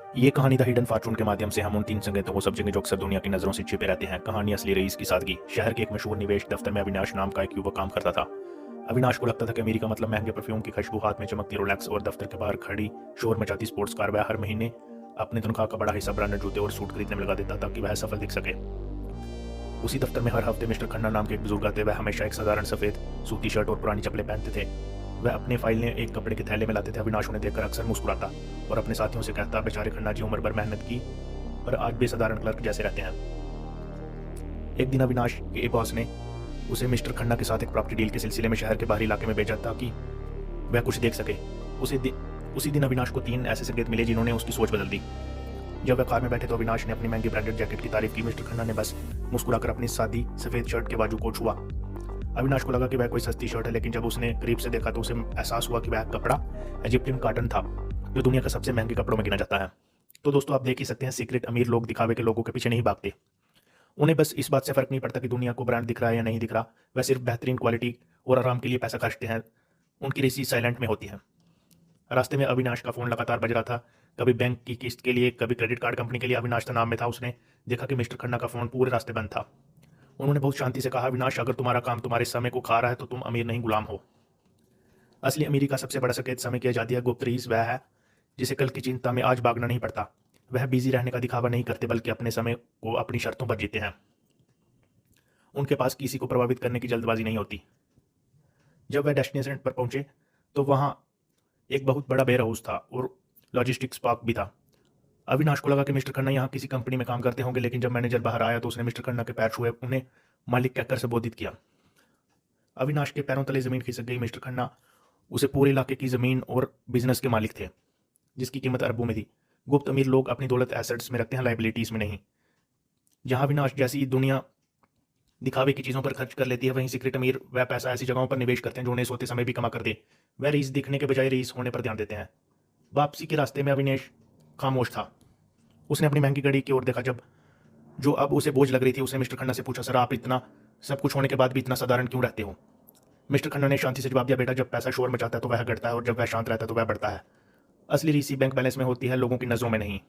ये कहानी the hidden Fortune के माध्यम से हम उन तीन संकेतों को समझेंगे जो अक्सर दुनिया की नजरों से छिपे रहते हैं। कहानी असली रईस की सादगी। शहर के एक मशहूर निवेश दफ्तर में अविनाश नाम का एक युवक काम करता था। अविनाश को लगता था कि अमेरी का मतलब महंगे परफ्यूम की खुशबू, हाथ में चमकती रोलेक्स और दफ्तर के बाहर खड़ी शोर मचाती स्पोर्ट्स कार। वह हर महीने अपने तनख्वाह का बड़ा हिस्सा ब्रांडेड जूते और सूट खरीदने में लगा देता ताकि वह सफल दिख सके। उसी दफ्तर में हर हफ्ते मिस्टर खन्ना नाम के एक बुजुर्ग आते। वह हमेशा एक साधारण सफेद सूती शर्ट और पुरानी चप्पलें पहनते थे। वह अपने फाइलें एक कपड़े के थैले में लाते थे। अविनाश उन्हें देखकर अक्सर मुस्कुराता और अपने साथियों से कहता, बेचारे खन्ना जी उम्र भर मेहनत की पर आज भी साधारण क्लर्क जैसे रहते हैं। एक दिन अविनाश के बॉस ने उसे मिस्टर खन्ना के साथ एक प्रॉपर्टी डील के सिलसिले में शहर के बाहरी इलाके में भेजा ताकि वह कुछ देख सके। उसी दिन अविनाश को 3 ऐसे संकेत मिले जिन्होंने उसकी सोच बदल दी। जब वह कार में बैठे तो अविनाश ने अपनी महंगी ब्रांडेड जैकेट की तारीफ की। मिस्टर खन्ना ने बस मुस्कुराकर अपनी सादी सफेद शर्ट के बाजू को छुआ। अविनाश को लगा कि वह कोई सस्ती शर्ट है, लेकिन जब उसने करीब से देखा तो उसे एहसास हुआ कि वह कपड़ा इजिप्टियन कॉटन था, जो दुनिया का सबसे महंगे कपड़ों में गिना जाता है। तो दोस्तों, आप देख ही सकते हैं, सीक्रेट अमीर लोग दिखावे के लोगों के पीछे नहीं भागते। उन्हें बस इस बात से फर्क नहीं पड़ता कि दुनिया को ब्रांड दिख रहा है या नहीं दिख रहा। वह सिर्फ बेहतरीन क्वालिटी और आराम के लिए पैसा खर्चते हैं। उनकी रेसी साइलेंट में होती है। रास्ते में अविनाश का फोन लगातार बज रहा था, कभी बैंक की किस्त के लिए, कभी क्रेडिट कार्ड कंपनी के लिए। अविनाश नाम में था। उसने देखा कि मिस्टर खन्ना का फोन पूरे रास्ते बंद था। उन्होंने बहुत शांति से कहा, अविनाश, अगर तुम्हारा काम तुम्हारे समय को खा रहा है तो तुम अमीर नहीं, गुलाम हो। असली अमीरी का सबसे बड़ा संकेत समय की आजादी है। गुप्त रीस वह है जिसे कल की चिंता में आज भागना नहीं पड़ता। वह बिजी रहने का दिखावा नहीं करते, बल्कि अपने समय को अपनी शर्तों पर जीते हैं। उनके पास किसी को प्रभावित करने की जल्दबाजी नहीं होती। जब वह डेस्टिनेशन पर पहुंचे तो वहां एक बहुत बड़ा वेयर हाउस था और लॉजिस्टिक्स पार्क भी था। अविनाश को लगा कि मिस्टर खन्ना यहाँ किसी कंपनी में काम करते होंगे, लेकिन जब मैनेजर बाहर आया तो उसने मिस्टर खन्ना के पैर छुए, उन्हें मालिक कहकर संबोधित किया। अविनाश के पैरों तले जमीन खिसक गई। मिस्टर खन्ना उसे पूरे इलाके की जमीन और बिजनेस के मालिक थे, जिसकी कीमत अरबों में थी। गुप्त अमीर लोग अपनी दौलत एसेट्स में रखते हैं, लाइबिलिटीज में नहीं। जहां अविनाश जैसी दुनिया दिखावे की चीजों पर खर्च कर लेती है, वहीं सीक्रेट अमीर वह पैसा ऐसी जगहों पर निवेश करते हैं जो उन्हें सोते समय भी कमा कर दे। वह रीस दिखने के बजाय रीस होने पर ध्यान देते हैं। वापसी के रास्ते में अविनाश खामोश था। उसने अपनी महंगी घड़ी की ओर देखा जो अब उसे बोझ लग रही थी। उसने मिस्टर खन्ना से पूछा, सर, आप इतना सब कुछ होने के बाद भी इतना साधारण क्यों रहते हो? मिस्टर खन्ना ने शांति से जवाब दिया, बेटा, जब पैसा शोर मचाता है तो वह घटता है और जब वह शांत रहता है तो वह बढ़ता है। असली रीसी बैंक बैलेंस में होती है, लोगों की नजरों में नहीं।